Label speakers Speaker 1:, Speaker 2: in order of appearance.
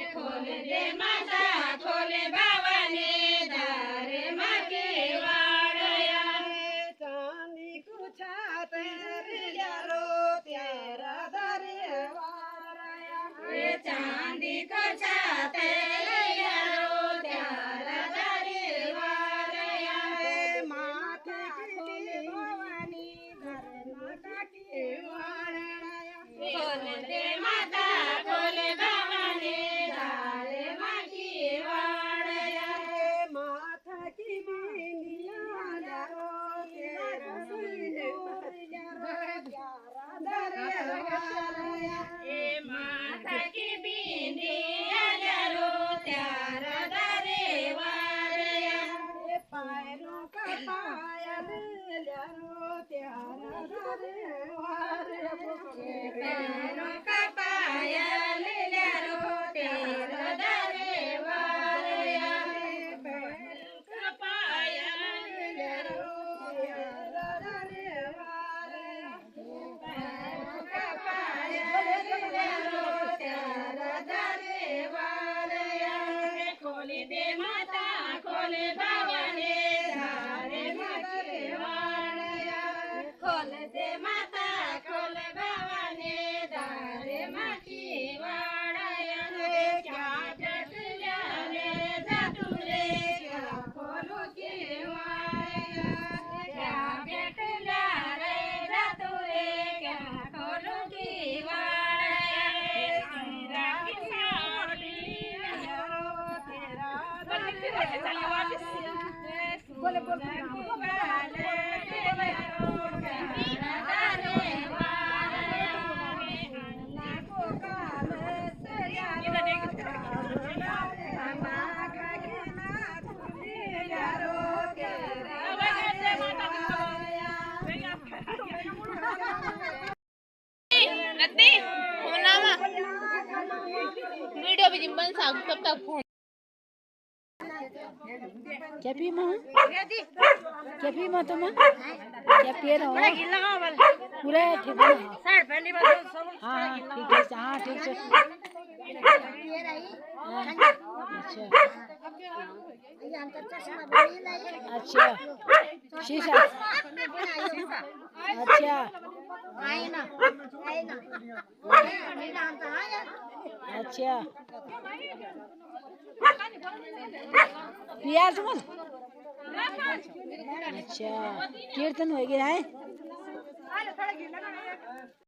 Speaker 1: खोले माता खोले बाबाने माता खोले भवानी धारे मके वाड़या खोल दे माता खोले भवानी धारे मकी वाड़या रे क्या जटल्या रे जातुले क्या खोलू की वाड़या क्या जटल्या रे जातुले क्या खोलू की वाड़या तेरा किसाड़ी तेरा बोले बोले वीडियो भी जिम्बन साग तब तक फोन
Speaker 2: क्या पी माँ क्या पी माँ तुम क्या पी रहा हो पूरा ठीक है हाँ ठीक है हाँ ठीक है अच्छा शीशा अच्छा अच्छा पिया तुम अच्छा कीर्तन हो गया है